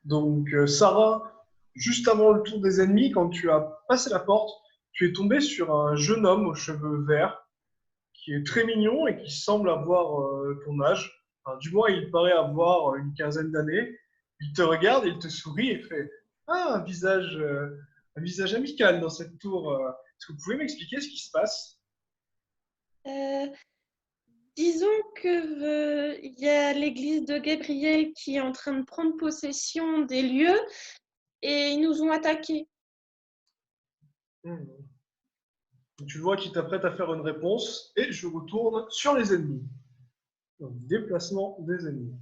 Donc, Sarah, juste avant le tour des ennemis, quand tu as passé la porte, tu es tombé sur un jeune homme aux cheveux verts qui est très mignon et qui semble avoir ton âge. Enfin, du moins, il paraît avoir une quinzaine d'années. Il te regarde, il te sourit et fait Ah, un visage amical dans cette tour. Est-ce que vous pouvez m'expliquer ce qui se passe? Euh, Disons que il y a l'église de Gabriel qui est en train de prendre possession des lieux et ils nous ont attaqués. Hmm. Tu vois qu'il t'apprête à faire une réponse et je retourne sur les ennemis. Donc, déplacement des ennemis.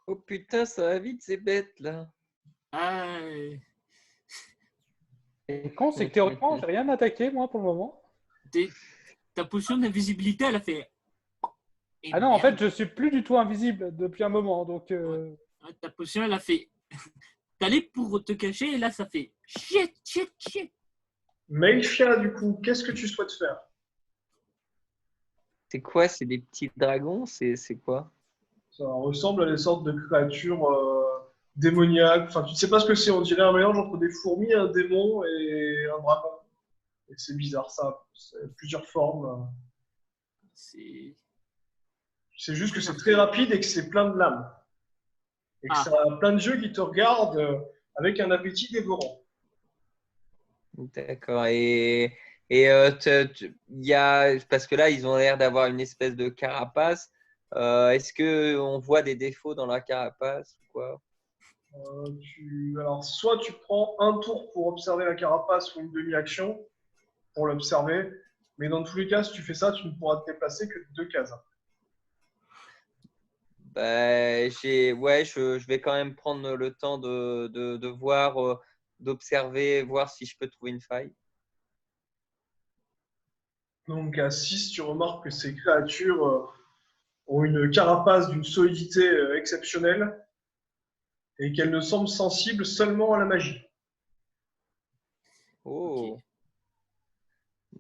Oh putain, ça va vite, ces bêtes là. Ah, Et con, c'est que théoriquement, j'ai rien attaqué, moi, pour le moment. ta potion d'invisibilité, elle a fait. Et Ah non, en merde. fait, je suis plus du tout invisible depuis un moment, donc... Ouais, ta potion, elle a fait. T'allais pour te cacher et là, ça fait. Shit, shit, shit. Melchia, du coup, qu'est-ce que tu souhaites faire? C'est quoi? C'est des petits dragons? C'est quoi? Ça ressemble à des sortes de créatures démoniaques. Enfin, tu ne sais pas ce que c'est. On dirait un mélange entre des fourmis, un démon et un dragon. Et c'est bizarre, ça. C'est plusieurs formes. C'est. C'est juste que c'est très rapide et que c'est plein de lames. Et que Ah, ça a plein de yeux qui te regardent avec un appétit dévorant. D'accord. Et il y a, parce que là, ils ont l'air d'avoir une espèce de carapace. Est-ce que on voit des défauts dans la carapace ou quoi? Alors, soit tu prends un tour pour observer la carapace ou une demi-action pour l'observer. Mais dans tous les cas, si tu fais ça, tu ne pourras te déplacer que de 2 cases. Ben, ouais, je vais quand même prendre le temps de voir, d'observer, voir si je peux trouver une faille. Donc à 6, tu remarques que ces créatures ont une carapace d'une solidité exceptionnelle et qu'elles ne semblent sensibles seulement à la magie. Oh, ok.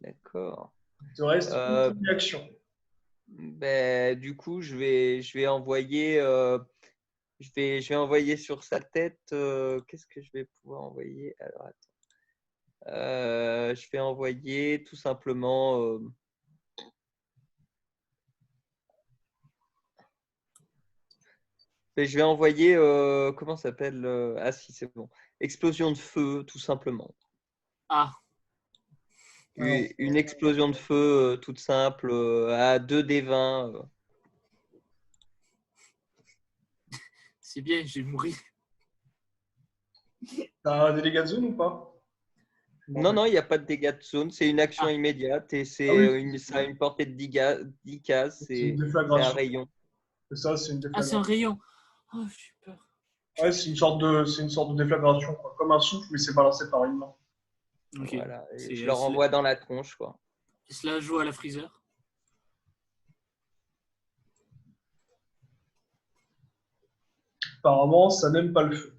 d'accord. Il te reste une Euh, demi-action. ben, du coup, je vais envoyer, je vais envoyer sur sa tête. Qu'est-ce que je vais pouvoir envoyer? Alors, attends. Je vais envoyer tout simplement. Ben, je vais envoyer. Comment ça s'appelle? Ah, si, c'est bon. Explosion de feu, tout simplement. Ah, Alors, Une explosion de feu toute simple à 2 d 20. c'est bien, j'ai mouru. t'as un dégâts de zone ou pas? Non, non, il n'y a pas de dégâts de zone. C'est une action Ah, immédiate et Ah oui, ça a une portée de 10 cases. c'est une C'est un déflagration. rayon. C'est ça, c'est une ah c'est un déflagration. rayon. Oh, j'ai peur. Ouais, c'est une sorte de déflagration, quoi. Comme un souffle, mais c'est balancé par une main. Ok. Voilà. Et je C'est, leur envoie dans la tronche, quoi. cela joue à la freezer. Apparemment, ça n'aime pas le feu.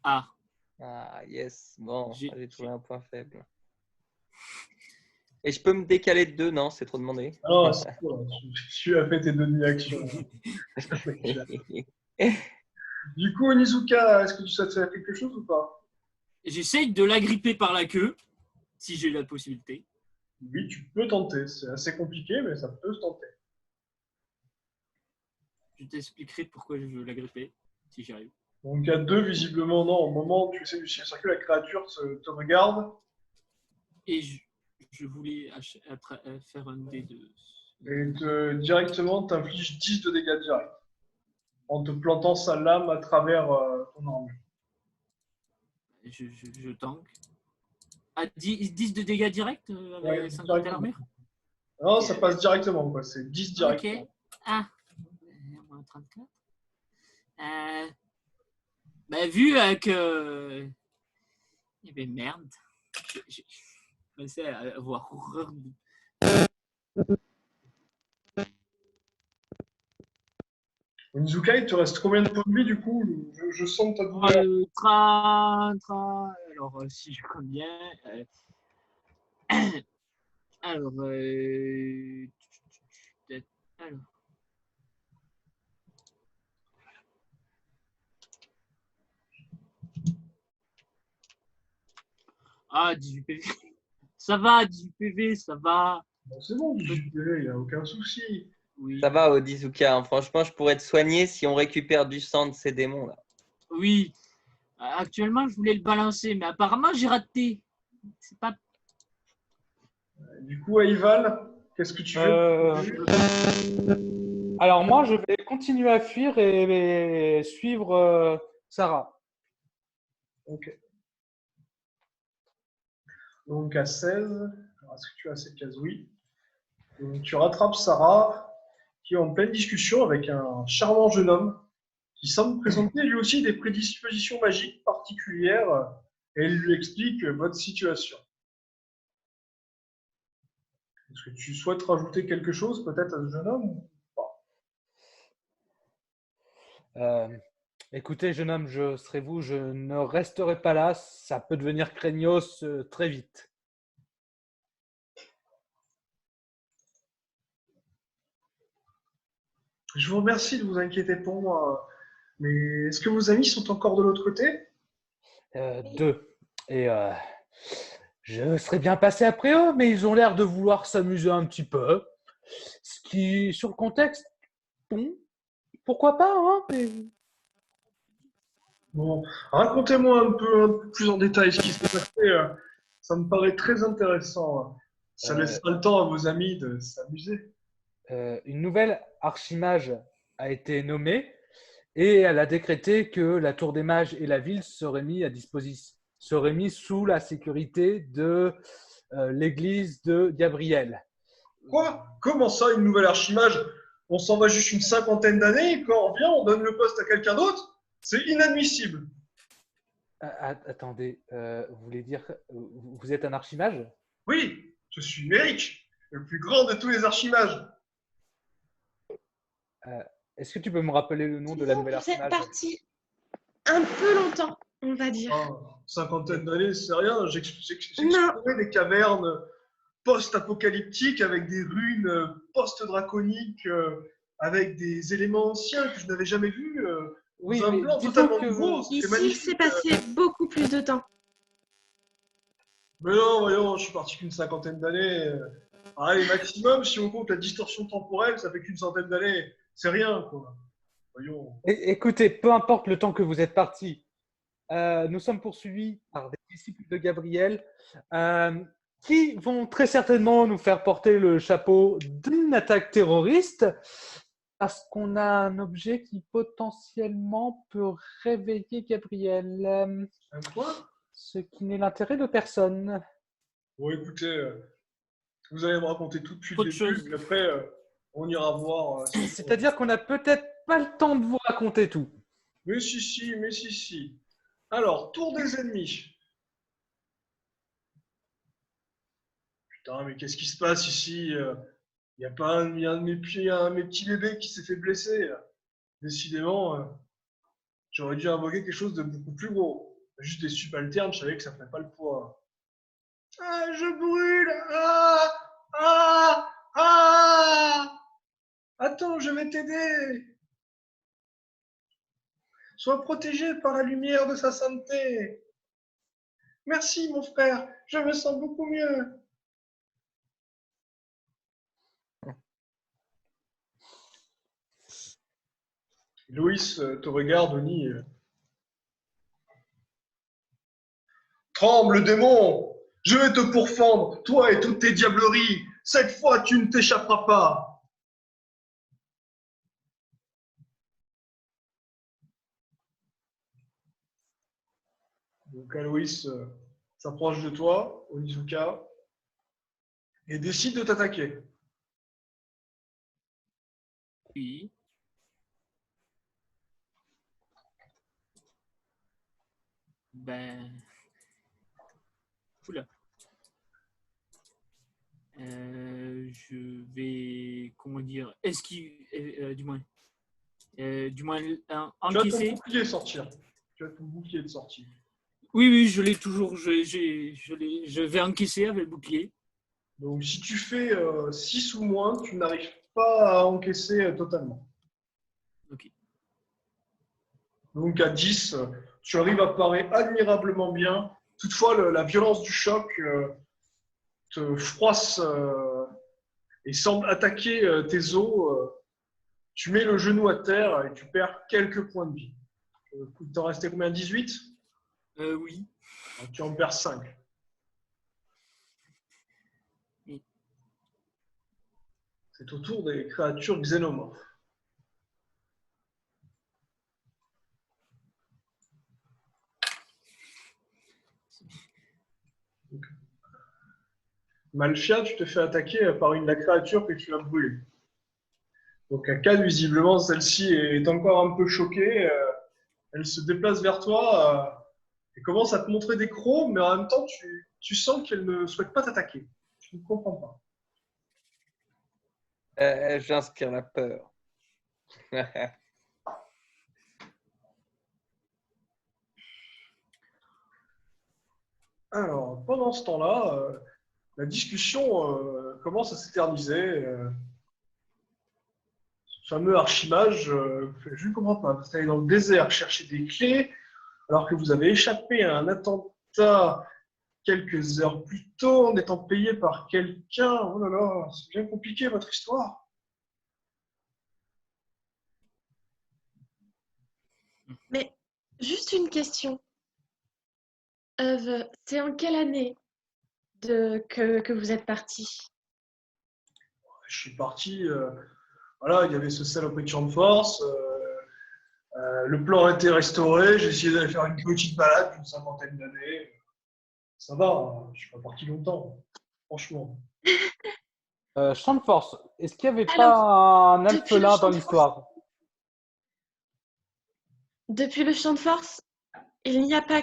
Ah, Ah, yes. Bon, j'ai. j'ai trouvé un point faible. Et je peux me décaler de 2? Non, c'est trop demandé. Alors, c'est cool, hein. Tu as fait tes demi-actions. Du coup, Onizuka, est-ce que tu souhaites faire quelque chose ou pas? J'essaye de l'agripper par la queue, si j'ai la possibilité. Oui, tu peux tenter. C'est assez compliqué, mais ça peut se tenter. Je t'expliquerai pourquoi je veux l'agripper, si j'y arrive. Donc, à 2, visiblement, non. Au moment où tu essaies de circuler, la créature te regarde Et je voulais faire un dé de. et directement t'inflige 10 de dégâts directs en te plantant sa lame à travers ton armure. Je tank. Ah, 10 de dégâts directs Ouais, avec 50 à directement. l'armure. Non, Ok. ça passe directement, quoi. C'est 10 directement. Ok. Ah. Moins 34. Bah, vu que. Eh ben merde. J'ai commencé à avoir horreur. Onizuka, il te reste combien de points de vie du coup? Je sens ta douleur. Alors, si je compte bien. Alors, peut-être- alors. Ah, 18 PV. Ça va, 18 PV, ça va. Bon, c'est bon, 18 PV, il n'y a aucun souci. Oui, Ça va, Onizuka, hein. Franchement, je pourrais te soigner si on récupère du sang de ces démons là. oui. Actuellement, je voulais le balancer, mais apparemment, j'ai raté. C'est pas. Du coup, Aïval, qu'est-ce que tu veux? Euh, Alors moi, je vais continuer à fuir et suivre Sarah. Ok. Donc à 16, alors, est-ce que tu as cette case? Oui. Donc, tu rattrapes Sarah, qui est en pleine discussion avec un charmant jeune homme qui semble présenter lui aussi des prédispositions magiques particulières et elle lui explique votre situation. Est-ce que tu souhaites rajouter quelque chose peut-être à ce jeune homme ou pas? Euh, Écoutez, jeune homme, je serai vous, je ne resterai pas là. Ça peut devenir craignos très vite. Je vous remercie de vous inquiéter pour moi, mais est-ce que vos amis sont encore de l'autre côté? Deux. Et je serais bien passé après eux, mais ils ont l'air de vouloir s'amuser un petit peu. Ce qui, sur le contexte, bon, pourquoi pas, hein, mais Bon, racontez-moi un peu plus en détail ce qui s'est passé. Ça me paraît très intéressant. Ça euh, laissera le temps à vos amis de s'amuser. une nouvelle archimage a été nommée et elle a décrété que la Tour des Mages et la ville seraient mis à disposition, seraient mis sous la sécurité de l'église de Gabriel. Quoi? Comment ça, une nouvelle archimage? On s'en va juste une cinquantaine d'années et quand on revient, on donne le poste à quelqu'un d'autre? C'est inadmissible. Attendez, vous voulez dire vous êtes un archimage? Oui, je suis Méric, le plus grand de tous les archimages. Euh, Est-ce que tu peux me rappeler le nom de la Disons nouvelle que vous êtes archimage? parti un peu longtemps, on va dire. Ah, cinquantaine d'années, c'est rien. Non, J'explorais des cavernes post-apocalyptiques avec des runes post-draconiques, avec des éléments anciens que je n'avais jamais vus, dans Oui, un mais plan disons totalement que nouveau. C'était ici, il s'est magnifique. passé beaucoup plus de temps. Mais non, voyons, je suis parti qu'une cinquantaine d'années. Allez, maximum, si on compte la distorsion temporelle, ça fait qu'une centaine d'années. C'est rien, quoi. Voyons. Écoutez, peu importe le temps que vous êtes parti, nous sommes poursuivis par des disciples de Gabriel qui vont très certainement nous faire porter le chapeau d'une attaque terroriste parce qu'on a un objet qui potentiellement peut réveiller Gabriel, Un quoi? ce qui n'est l'intérêt de personne. Bon, écoutez, vous allez me raconter tout depuis Trop le de début, choses. puis après, on ira voir ce qu'il faut. C'est-à-dire qu'on n'a peut-être pas le temps de vous raconter tout. Mais si, si, mais si, si. Alors, tour des ennemis. Putain, mais qu'est-ce qui se passe ici? Il y a pas un, y a un de mes petits bébés qui s'est fait blesser. Décidément, j'aurais dû invoquer quelque chose de beaucoup plus gros. Juste des subalternes, je savais que ça ne ferait pas le poids. Ah, je brûle! Ah! Ah! Ah! Attends, je vais t'aider! Sois protégé par la lumière de sa sainteté! Merci, mon frère, je me sens beaucoup mieux. Loïs te regarde, Oni. Tremble, démon! Je vais te pourfendre, toi et toutes tes diableries. Cette fois, tu ne t'échapperas pas. Donc Aloïs s'approche de toi, Onizuka, et décide de t'attaquer. Oui. Ben. Oula. Je vais. Comment dire? Du moins. Du moins, Tu as ton encaisser. bouclier sortir. Tu as ton bouclier de sortie. Oui, je l'ai toujours. Je vais encaisser avec le bouclier. Donc, si tu fais 6 ou moins, tu n'arrives pas à encaisser totalement. Ok. Donc, à 10, tu arrives à parer admirablement bien. Toutefois, la violence du choc te froisse et semble attaquer tes os. Tu mets le genou à terre et tu perds quelques points de vie. Il t'en restait combien? 18? Oui. Donc, tu en perds 5. Oui. C'est au tour des créatures xénomorphes. Malfia, tu te fais attaquer par la créature que tu as brûlée. Donc, à 4, visiblement, celle-ci est encore un peu choquée. Elle se déplace vers toi et commence à te montrer des crocs, mais en même temps, tu sens qu'elle ne souhaite pas t'attaquer. Tu ne comprends pas. J'inspire la peur. Alors, pendant ce temps-là, la discussion commence à s'éterniser. Ce fameux archimage, je ne comprends pas. Vous allez dans le désert chercher des clés, alors que vous avez échappé à un attentat quelques heures plus tôt en étant payé par quelqu'un. Oh là là, c'est bien compliqué votre histoire. Mais juste une question. C'est en quelle année que vous êtes parti? Je suis parti, voilà, il y avait ce saloperie de champ de force, le plan a été restauré, j'ai essayé d'aller faire une petite balade d'une cinquantaine d'années. Ça va, hein, je suis pas parti longtemps, franchement. Champ de force, est-ce qu'il n'y avait Alors, pas un depuis le alphelin champ dans de l'histoire? Depuis le champ de force, il n'y a pas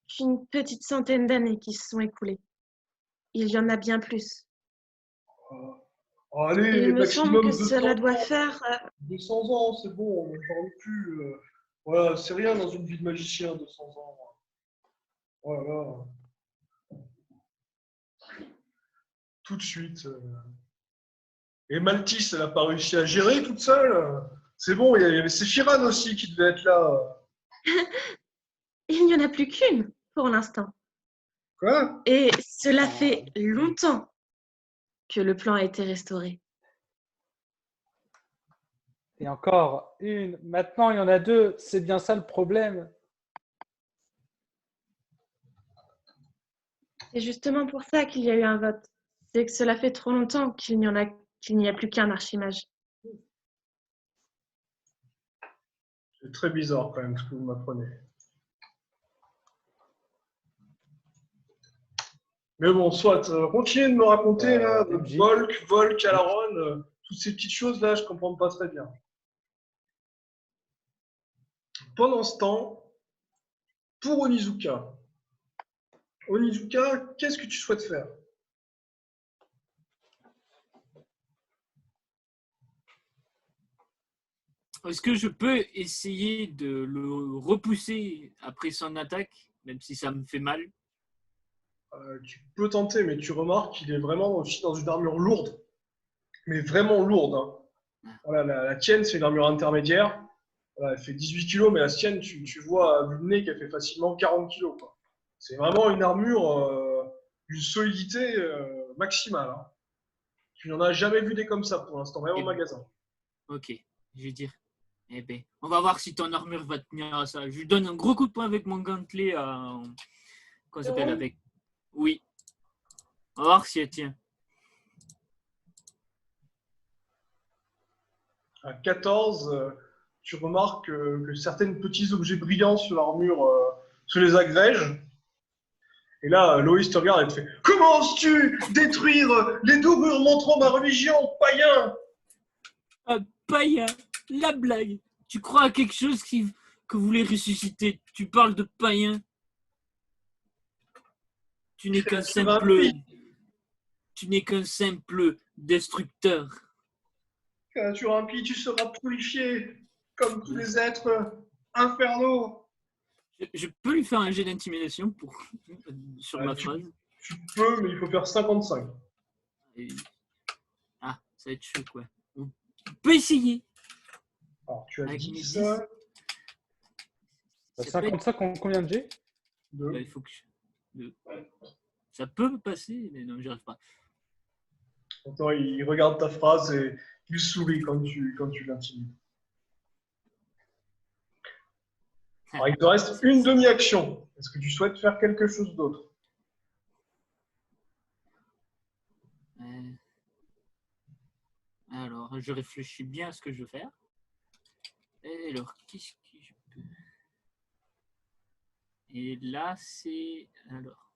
qu'une petite centaine d'années qui se sont écoulées. Il y en a bien plus. Allez, Il me semble que maximum 200 cela doit ans, faire 200 ans, c'est bon, on n'en parle plus. Voilà, c'est rien dans une vie de magicien, 200 ans. Voilà, tout de suite. Et Maltis, elle n'a pas réussi à gérer toute seule. C'est bon, il y avait Sephiran aussi qui devait être là. il n'y en a plus qu'une pour l'instant. Quoi? Et cela fait longtemps que le plan a été restauré. Et encore une. Maintenant, il y en a deux. C'est bien ça le problème. C'est justement pour ça qu'il y a eu un vote. C'est que cela fait trop longtemps qu'il n'y a plus qu'un archimage. C'est très bizarre quand même ce que vous m'apprenez. Mais bon, soit, continuez de me raconter là, votre MJ. Volk, Alaron, toutes ces petites choses là, je comprends pas très bien. Pendant ce temps, pour Onizuka, qu'est-ce que tu souhaites faire? Est-ce que je peux essayer de le repousser après son attaque, même si ça me fait mal? Tu peux tenter, mais tu remarques qu'il est vraiment aussi dans une armure lourde, mais vraiment lourde. Hein. Voilà, la tienne, c'est une armure intermédiaire. Voilà, elle fait 18 kg, mais la sienne, tu vois, vu le nez, qu'elle fait facilement 40 kg. C'est vraiment une armure d'une solidité maximale. Hein. Tu n'en as jamais vu des comme ça pour l'instant, même en magasin. Ok, je vais dire. Eh ben, on va voir si ton armure va tenir à ça. Je lui donne un gros coup de poing avec mon gantelet à. Comment ça s'appelle avec? Oui. On va voir si elle tient. À 14, tu remarques que certains petits objets brillants sur l'armure se les agrègent. Et là, Loïs te regarde et te fait « Comment oses-tu détruire les dorures montrant ma religion, païen ?» Ah, païen, la blague. Tu crois à quelque chose que vous voulez ressusciter? Tu parles de païen. Tu n'es qu'un simple. Tu n'es qu'un simple destructeur. Créature impie, tu seras purifié. comme tous les êtres infernaux. Je peux lui faire un jet d'intimidation sur ma Tu- phrase. Tu peux, mais il faut faire 55. Et- Ah, ça va être chaud, quoi. On peut essayer. Alors, tu as Avec mes 10, 10. Ça peut être- 55 en combien de G? Bah, il faut que ça peut me passer, mais non, j'y arrive pas. Attends, il regarde ta phrase et il sourit quand tu l'intimides. Alors, il te reste une demi-action. Est-ce que tu souhaites faire quelque chose d'autre? Alors, je réfléchis bien à ce que je veux faire. Et alors, qu'est-ce que je peux... Et là, c'est... Alors...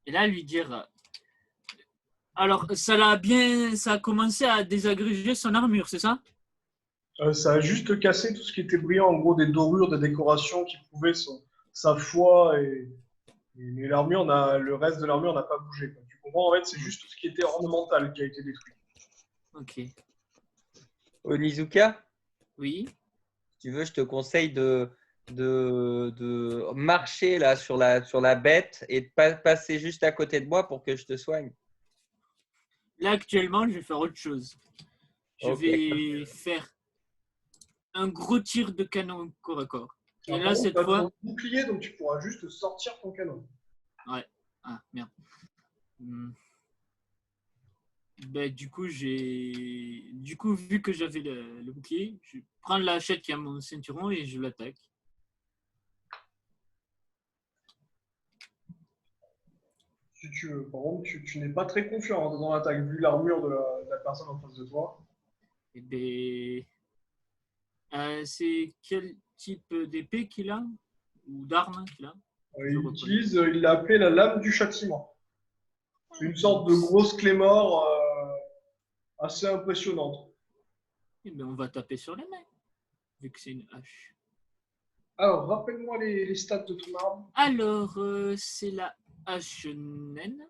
Et là, lui dire... Alors, ça a commencé à désagréger son armure, c'est ça? Ça a juste cassé tout ce qui était brillant, en gros des dorures, des décorations qui prouvaient sa foi mais l'armure, le reste de l'armure n'a pas bougé. Quoi. Tu comprends, en fait, c'est juste tout ce qui était ornemental qui a été détruit. Ok. Onizuka, Oui. si tu veux, je te conseille de marcher là sur la bête et de passer juste à côté de moi pour que je te soigne. Là, actuellement, je vais faire autre chose. Je Ok. vais faire un gros tir de canon corps à corps. Et Alors, là, par contre, cette t'as fois... ton bouclier, donc tu pourras juste sortir ton canon. Ouais. Ah, merde. Ben, du coup, vu que j'avais le bouclier, je prends la hachette qui est à mon ceinturon et je l'attaque. Si tu veux. Par contre, tu n'es pas très confiant dans l'attaque, vu l'armure de la personne en face de toi. Et ben, c'est quel type d'épée qu'il a? Ou d'arme qu'il a? Il l'a appelé la lame du châtiment. C'est une sorte de grosse clé mort assez impressionnante. Et ben, on va taper sur les mains, vu que c'est une hache. Alors, rappelle-moi les stats de ton arme. Alors, c'est la hache naine.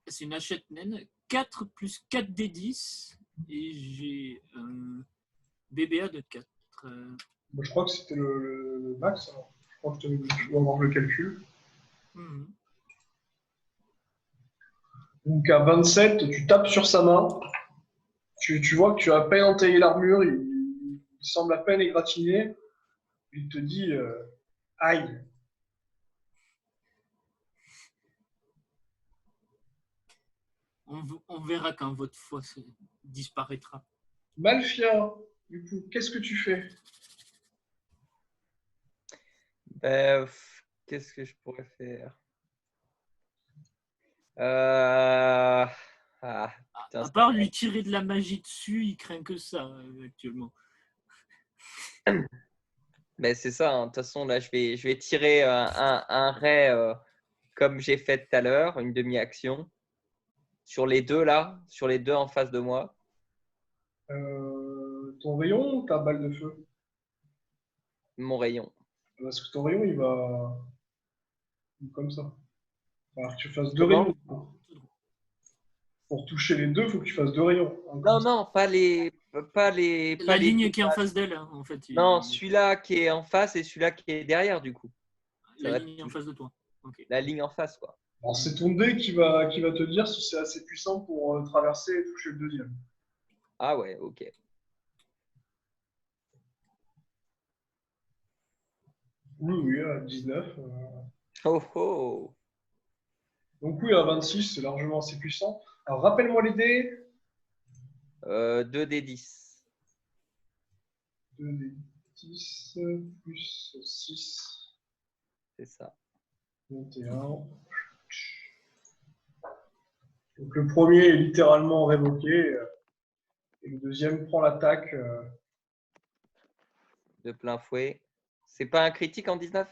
C'est une hachette naine. 4 plus 4 d 10. Et j'ai un BBA de 4. Bon, je crois que c'était le max. Alors. Je crois que tu dois avoir le calcul. Donc à 27, tu tapes sur sa main. Tu vois que tu as à peine entaillé l'armure. Il semble à peine égratigné. Il te dit aïe. On verra quand votre foi disparaîtra. Malfia, du coup, qu'est-ce que tu fais? Qu'est-ce que je pourrais faire? Ah, putain, À part lui tirer de la magie dessus, il craint que ça actuellement. Mais c'est ça, hein. De toute façon, là, je vais tirer un ray comme j'ai fait tout à l'heure, une demi-action, sur les deux là, sur les deux en face de moi. Ton rayon ou ta balle de feu? Mon rayon. Parce que ton rayon, il va comme ça. Il va falloir que tu fasses deux Comment? rayons. Pour toucher les deux, il faut que tu fasses deux rayons. Non, pas les. La ligne qui est en face d'elle, hein, en fait. Non, celui-là qui est en face et celui-là qui est derrière, du coup. La ligne en face de toi. Okay. La ligne en face, quoi. Alors, c'est ton dé qui va te dire si c'est assez puissant pour traverser et toucher le deuxième. Ah ouais, ok. Oui, à 19. Oh oh. Donc oui, à 26, c'est largement assez puissant. Alors, rappelle-moi les dés. 2d10. 2d10 plus 6. C'est ça. 21. Donc le premier est littéralement révoqué et le deuxième prend l'attaque. De plein fouet. C'est pas un critique en 19?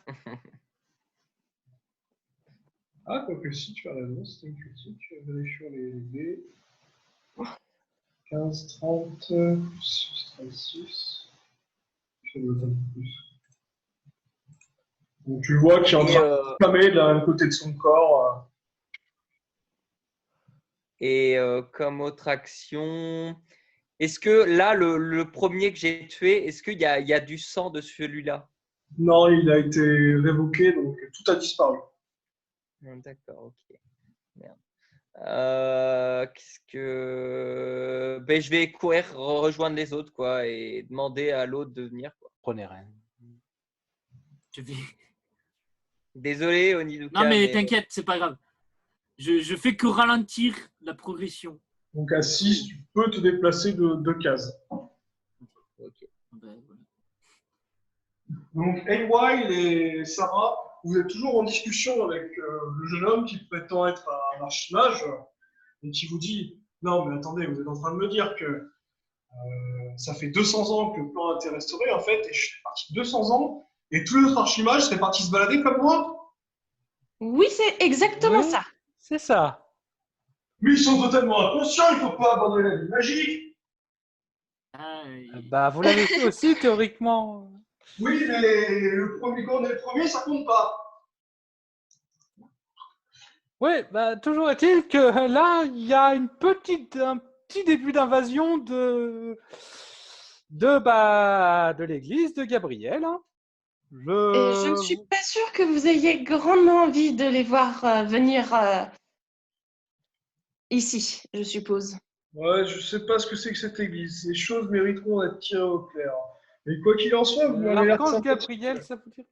Ah, quoique si, tu as raison, c'est une critique. Tu vas vérifier les dés. 15, 30, 6, 36. Je dois être un peu plus. Donc tu le vois qui est en train de flammer d'un côté de son corps. Et comme autre action, est-ce que là, le premier que j'ai tué, est-ce qu'il y a du sang de celui-là? Non, il a été révoqué, donc tout a disparu. D'accord, ok. Merde. Qu'est-ce que. Ben, je vais courir rejoindre les autres, quoi, et demander à l'autre de venir, quoi. Prenez rien. Je vais... Désolé, Oniluka, Non, mais t'inquiète, c'est pas grave. Je fais que ralentir la progression. Donc à 6, tu peux te déplacer de 2 cases. Ok. Ben, voilà. Donc Wild et Sarah, vous êtes toujours en discussion avec le jeune homme qui prétend être un archimage et qui vous dit « Non, mais attendez, vous êtes en train de me dire que ça fait 200 ans que le plan a été restauré, en fait, et je suis parti 200 ans, et tous les autres archimages seraient partis se balader comme moi? Oui, c'est exactement Oui. ça. C'est ça. Mais ils sont totalement inconscients, il ne faut pas abandonner la vie magique. Ah, et- Bah, vous l'avez fait aussi, théoriquement. Oui, mais le premier, quand on est le premier, ça compte pas. Oui, bah, toujours est-il que là, il y a un petit début d'invasion de l'église de Gabriel. Hein. Et je ne suis pas sûre que vous ayez grandement envie de les voir venir ici, je suppose. Ouais, je sais pas ce que c'est que cette église. Ces choses mériteront d'être tirées au clair. Mais quoi qu'il en soit, vous m'avez l'air L'archange sympathique. Gabriel, ça vous dit?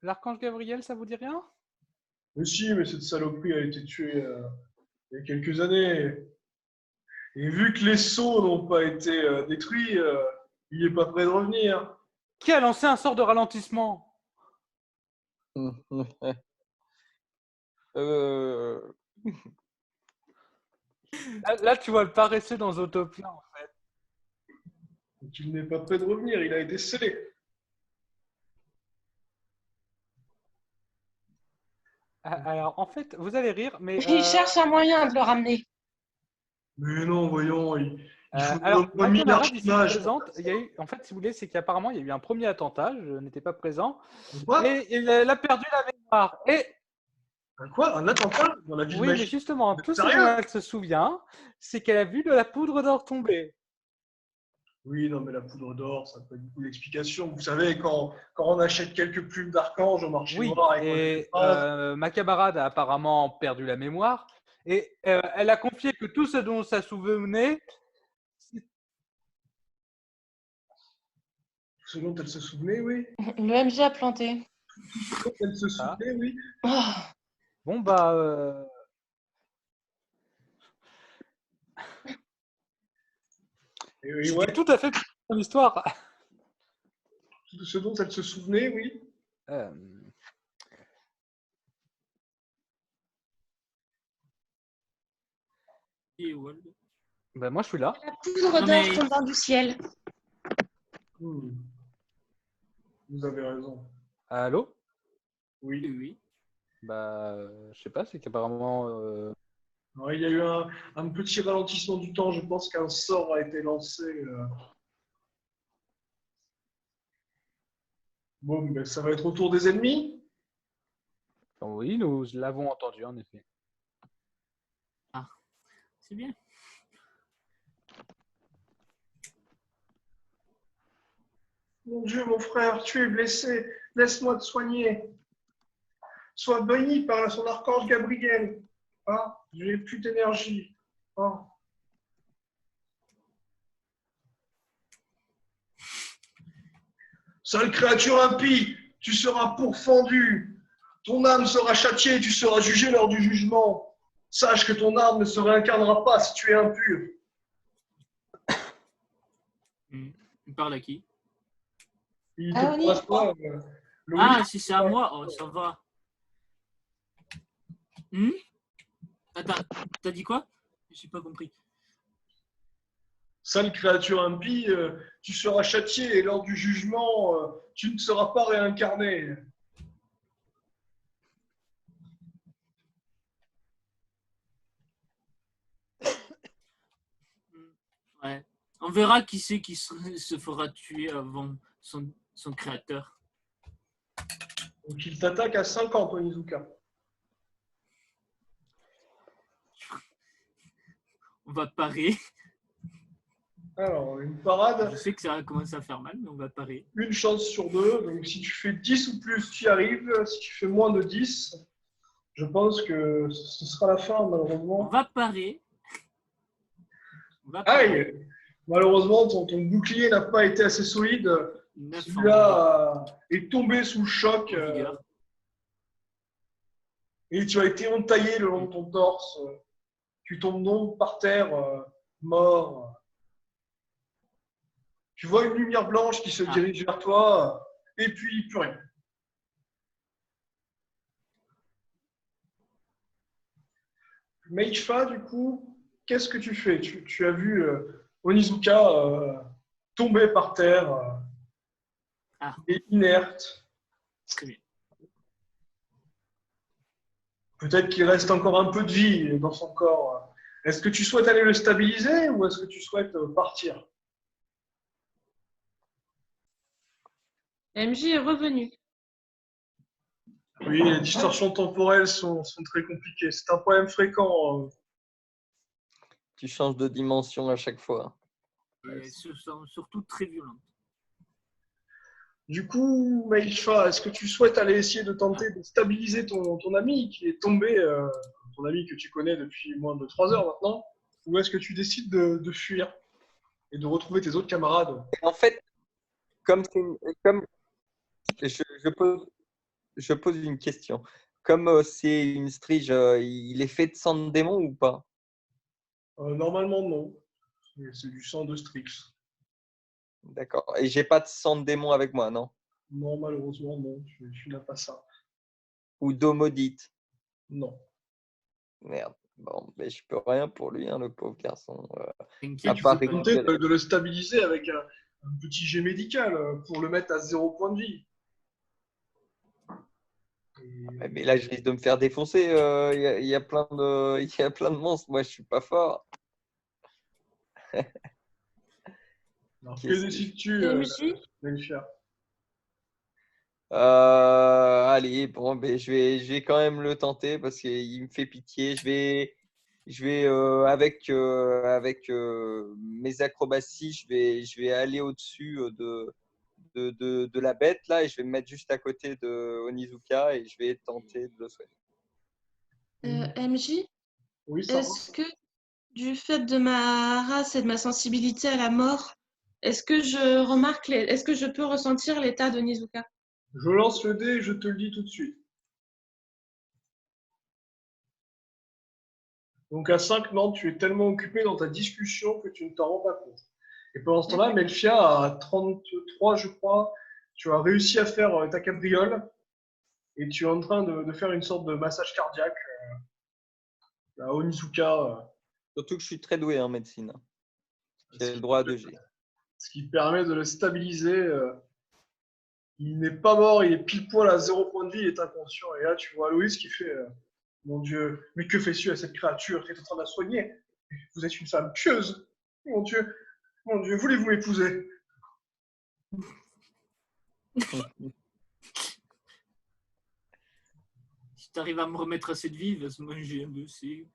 L'archange Gabriel, ça vous dit rien? Mais si, mais cette saloperie a été tuée il y a quelques années. Et vu que les sceaux n'ont pas été détruits, il n'est pas prêt de revenir. Qui a lancé un sort de ralentissement? Euh, Là, tu vois le paresseux dans Zootopia, en fait. Donc il n'est pas prêt de revenir, il a été scellé. Alors, en fait, vous allez rire, mais Il cherche un moyen de le ramener. Mais non, voyons, il faut alors, un ma premier camarade ici archimage. présente, il y a eu, en fait, si vous voulez, c'est qu'apparemment, il y a eu un premier attentat, je n'étais pas présent, Quoi? et elle a perdu la mémoire. Et Un quoi? Un attentat dans la ville oui, mais magique? justement, Vous êtes tout ce dont sérieux? elle se souvient, c'est qu'elle a vu de la poudre d'or tomber. Oui, non, mais la poudre d'or, ça n'a pas beaucoup d'explication. Vous savez, quand on achète quelques plumes d'archange au marché Oui, noir et qu'on les et écrase, ma camarade a apparemment perdu la mémoire, et elle a confié que tout ce dont ça se souvenait, ce dont elle se souvenait, oui. Le MJ a planté. Ce dont elle se souvenait, oui. Oh, bon, bah, Et ouais, c'était tout à fait son histoire. ce dont elle se souvenait, oui. Euh, et voilà. ben, moi, je suis là. la poudre Non, d'or mais- tombant du ciel. Hmm. Vous avez raison. Allô? Oui. Oui. Bah, je sais pas, c'est qu'apparemment. Alors, il y a eu un petit ralentissement du temps. Je pense qu'un sort a été lancé. Bon, ben, ça va être au tour des ennemis. Oui, nous l'avons entendu, en effet. C'est bien. Mon Dieu, mon frère, tu es blessé. Laisse-moi te soigner. Sois béni par son archange Gabriel. Ah, j'ai plus d'énergie. Ah. Sale créature impie, tu seras pourfendu. Ton âme sera châtiée, tu seras jugé lors du jugement. Sache que ton âme ne se réincarnera pas si tu es impur. Il parle à qui? Il Ah, te Oni, passe je crois. pas, le Ah, oui. si c'est à moi, oh, ça va. Attends, t'as dit quoi? J'ai pas compris. Sale créature impie, tu seras châtié et lors du jugement, tu ne seras pas réincarné. Ouais. On verra qui c'est qui se fera tuer avant son créateur. Donc il t'attaque à 50, Onizuka. On va parer. Alors, une parade, Je sais que ça va commencer à faire mal, mais on va parer. une chance sur deux. Donc, si tu fais 10 ou plus, tu y arrives. Si tu fais moins de 10, je pense que ce sera la fin, On malheureusement. va parer. On va parer. Aïe! Malheureusement, ton bouclier n'a pas été assez solide. 9 Celui-là est tombé sous le choc en vigueur. et tu as été entaillé le long de ton torse. Tu tombes donc par terre, mort. Tu vois une lumière blanche qui se dirige vers toi et puis plus rien. Meifa, du coup, qu'est-ce que tu fais? Tu as vu Onizuka tomber par terre, et inerte. Très bien. Peut-être qu'il reste encore un peu de vie dans son corps. Est-ce que tu souhaites aller le stabiliser ou est-ce que tu souhaites partir? MJ est revenu. Oui, les distorsions temporelles sont très compliquées. C'est un problème fréquent. Tu changes de dimension à chaque fois. Et ce sont surtout très violentes. Du coup, Maïfa, est-ce que tu souhaites aller essayer de tenter de stabiliser ton ami qui est tombé, ton ami que tu connais depuis moins de 3 heures maintenant, ou est-ce que tu décides de fuir et de retrouver tes autres camarades? En fait, comme je pose une question. Comme c'est une strige, il est fait de sang de démon ou pas? Normalement, non. C'est du sang de Strix. D'accord. Et j'ai pas de sang de démon avec moi, non? Non, malheureusement, non. Tu n'as pas ça. Ou d'eau maudite? Non. Merde. Bon, mais je peux rien pour lui, hein, le pauvre garçon. T'inquiète, Tu part peux tenter récupérer. de le stabiliser avec un petit jet médical pour le mettre à 0 point de vie. Mais là, je risque de me faire défoncer. Il y a plein de, il y a plein de monstres. Moi, je suis pas fort. Alors, que Qu'est-ce que- décides-tu, MJ, Melchia? Allez, bon, ben, je vais quand même le tenter parce qu'il me fait pitié. Je vais avec mes acrobaties, je vais aller au-dessus de la bête là et je vais me mettre juste à côté de Onizuka et je vais tenter de le soigner. MJ, Oui, ça va. est-ce que du fait de ma race et de ma sensibilité à la mort, est-ce que est-ce que je peux ressentir l'état de Nizuka? Je lance le dé et je te le dis tout de suite. Donc à 5, non, tu es tellement occupé dans ta discussion que tu ne t'en rends pas compte. Et pendant ce temps-là, Melchia, à 33, je crois, tu as réussi à faire ta cabriole et tu es en train de faire une sorte de massage cardiaque à Onizuka, Surtout que je suis très doué en médecine. J'ai le droit à 2G. ce qui permet de le stabiliser. Il n'est pas mort, il est pile poil à 0 point de vie, il est inconscient. Et là, tu vois Aloïs qui fait mon Dieu, mais que fais-tu à cette créature qui est en train de la soigner? Vous êtes une femme pieuse. Mon Dieu, voulez-vous m'épouser? Si tu arrives à me remettre assez de vie, il va se manger un peu. C'est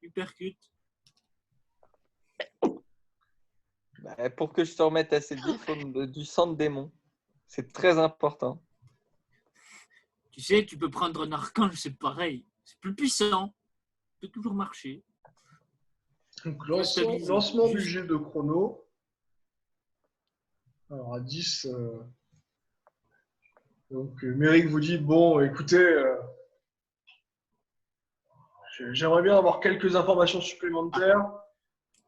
hyper cute. Bah, pour que je te remette assez de vie, il faut du sang de démon. C'est très important. Tu sais, tu peux prendre un archange, c'est pareil. C'est plus puissant. Ça peut toujours marcher. Donc, Stabiliser. lancement du Juste. jet de chrono. Alors, à 10. Donc, Méric vous dit bon, écoutez, j'aimerais bien avoir quelques informations supplémentaires.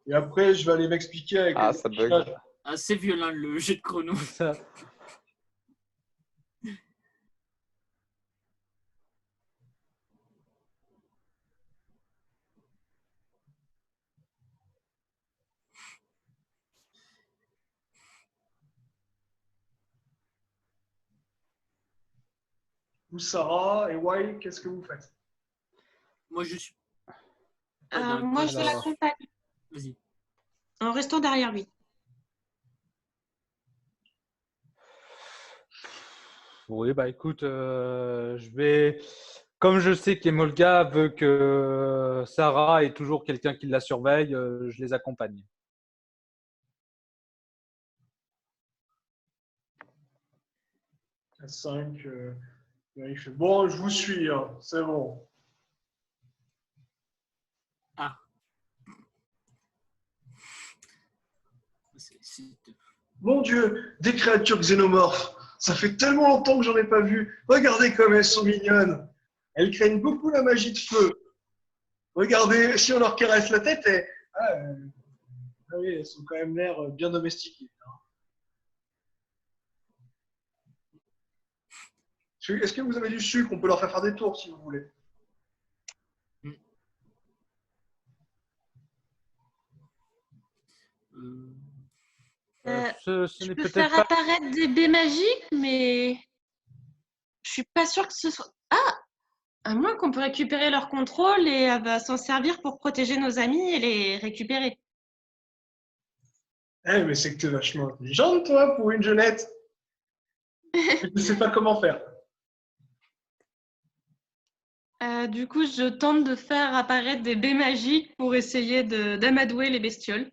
Et après, je vais aller m'expliquer avec Ah, les ça bug. personnages. Assez violent le jet de chrono. Ça. Vous, Sarah et Wai, qu'est-ce que vous faites? Moi, je suis. Moi, je Alors. l'accompagne Vas-y. en restant derrière lui. Oui, bah écoute, je vais Comme je sais qu'Emolga veut que Sarah ait toujours quelqu'un qui la surveille, je les accompagne. À 5, il fait bon, je vous suis, hein, c'est bon. Ah. C'est- Mon Dieu, des créatures xénomorphes. Ça fait tellement longtemps que j'en ai pas vu. Regardez comme elles sont mignonnes. Elles craignent beaucoup la magie de feu. Regardez, si on leur caresse la tête, ah oui, elles ont quand même l'air bien domestiquées. Est-ce que vous avez du sucre? On peut leur faire des tours si vous voulez. Ce Je n'est peux peut-être faire pas. apparaître des baies magiques, mais je suis pas sûre que ce soit. Ah! À moins qu'on peut récupérer leur contrôle et s'en servir pour protéger nos amis et les récupérer. Eh, mais c'est que t'es vachement intelligente, toi, pour une jeunette. Je ne sais pas comment faire. Du coup, je tente de faire apparaître des baies magiques pour essayer d'amadouer les bestioles.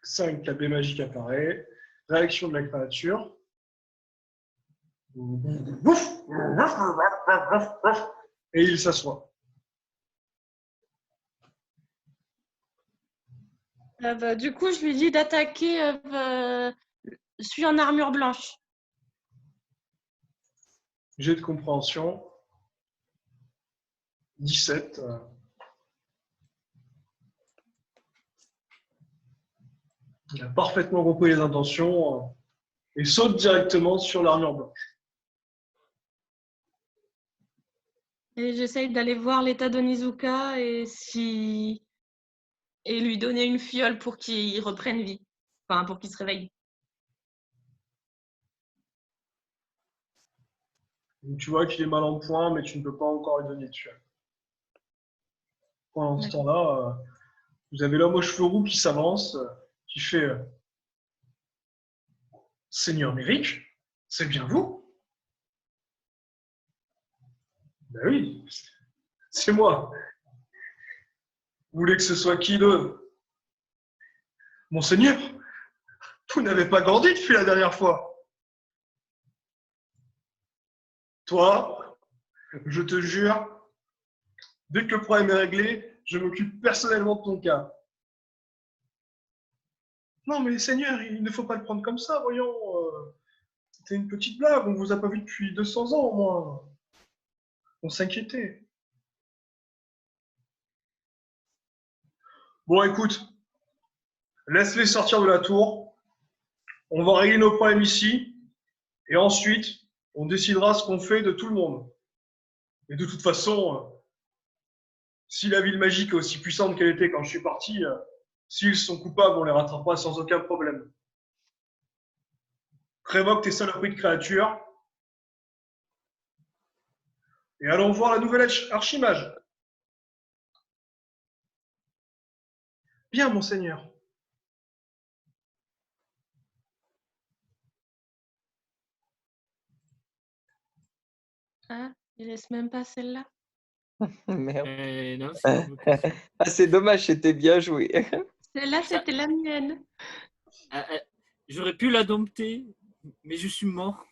5, la baie magique apparaît. Réaction de la créature. Et il s'assoit. Du coup, je lui dis d'attaquer celui en armure blanche. Jet de compréhension. 17. Il a parfaitement compris les intentions et saute directement sur l'armure blanche. Et j'essaye d'aller voir l'état d'Onizuka et lui donner une fiole pour qu'il reprenne vie. Enfin, pour qu'il se réveille. Donc, tu vois qu'il est mal en point, mais tu ne peux pas encore lui donner de fiole. Pendant ce temps-là, vous avez l'homme aux cheveux roux qui s'avance, qui fait Seigneur Méric, c'est bien vous? Ben oui, c'est moi. Vous voulez que ce soit qui d'autre? Monseigneur, vous n'avez pas grandi depuis la dernière fois. Toi, je te jure, dès que le problème est réglé, je m'occupe personnellement de ton cas. Non, mais Seigneur, il ne faut pas le prendre comme ça, voyons. C'était une petite blague, on ne vous a pas vu depuis 200 ans au moins. On s'inquiétait. Bon, écoute, laisse-les sortir de la tour. On va régler nos problèmes ici. Et ensuite, on décidera ce qu'on fait de tout le monde. Et de toute façon, si la ville magique est aussi puissante qu'elle était quand je suis parti, s'ils sont coupables, on les rattrapera sans aucun problème. Révoque tes saloperies de créatures. Et allons voir la nouvelle archimage. Bien, monseigneur. Ah, il laisse même pas celle-là. Merde. Non, c'est une question. Ah, c'est dommage, c'était bien joué. Celle-là, c'était la mienne. J'aurais pu la dompter, mais je suis mort.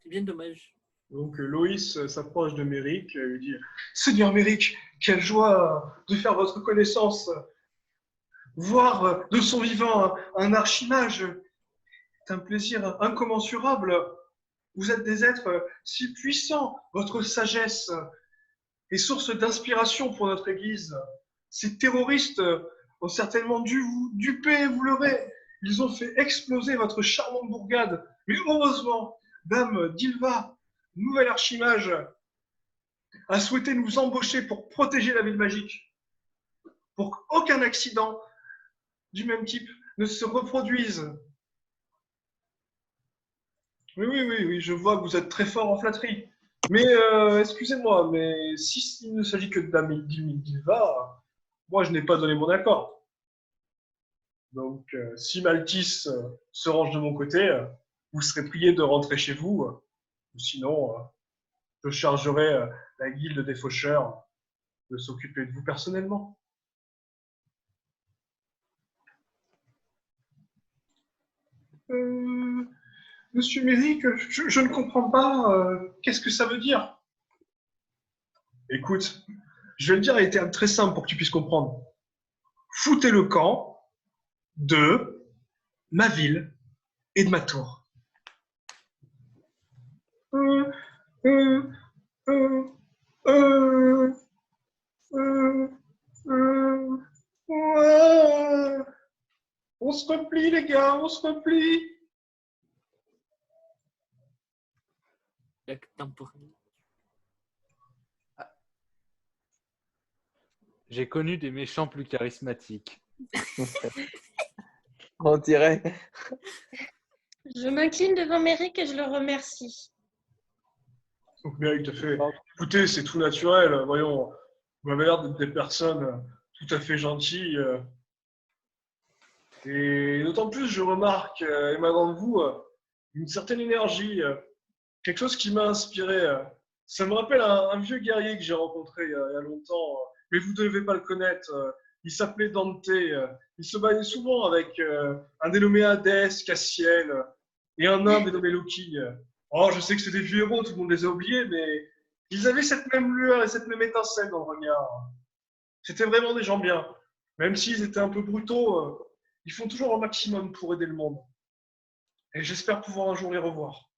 C'est bien dommage. Donc Loïs s'approche de Méric et lui dit Seigneur Méric, quelle joie de faire votre connaissance. Voir de son vivant un archimage est un plaisir incommensurable. Vous êtes des êtres si puissants. Votre sagesse est source d'inspiration pour notre Église. Ces terroristes ont certainement dû vous duper et vous leurrer. Ils ont fait exploser votre charmante bourgade. Mais heureusement, Dame Dilva, nouvel archimage, a souhaité nous embaucher pour protéger la ville magique. Pour qu'aucun accident du même type ne se reproduise. Oui, je vois que vous êtes très fort en flatterie. Mais excusez-moi, mais s'il ne s'agit que de Dame Dilva, moi je n'ai pas donné mon accord. Donc si Maltis se range de mon côté, vous serez prié de rentrer chez vous, ou sinon, je chargerai la guilde des faucheurs de s'occuper de vous personnellement. Monsieur Mézic, je ne comprends pas. Qu'est-ce que ça veut dire? Écoute, je vais le dire à des termes très simples pour que tu puisses comprendre. Foutez le camp de ma ville et de ma tour. Euh, euh, euh, euh, ouais. On se replie, les gars, on se replie. J'ai connu des méchants plus charismatiques. On dirait. Je m'incline devant Méric et je le remercie. Donc Méric te fait, écoutez, c'est tout naturel, voyons, vous avez l'air d'être des personnes tout à fait gentilles. Et d'autant plus, je remarque, émanant de vous, une certaine énergie, quelque chose qui m'a inspiré. Ça me rappelle un vieux guerrier que j'ai rencontré il y a longtemps, mais vous ne devez pas le connaître. Il s'appelait Dante. Il se battait souvent avec un dénommé Hadès, Cassiel, et un nain dénommé Loki. Oh, je sais que c'est des vieux héros, tout le monde les a oubliés, mais ils avaient cette même lueur et cette même étincelle dans le regard. C'était vraiment des gens bien. Même s'ils étaient un peu brutaux, ils font toujours leur maximum pour aider le monde. Et j'espère pouvoir un jour les revoir.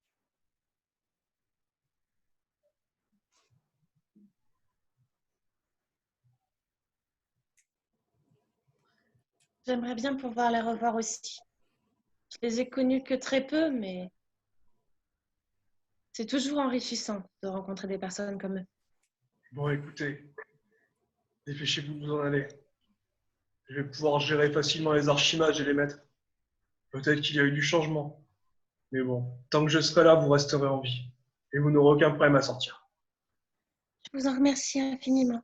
J'aimerais bien pouvoir les revoir aussi. Je les ai connus que très peu, mais c'est toujours enrichissant de rencontrer des personnes comme eux. Bon, écoutez, dépêchez-vous de vous en aller. Je vais pouvoir gérer facilement les archimages et les maîtres. Peut-être qu'il y a eu du changement. Mais bon, tant que je serai là, vous resterez en vie. Et vous n'aurez aucun problème à sortir. Je vous en remercie infiniment.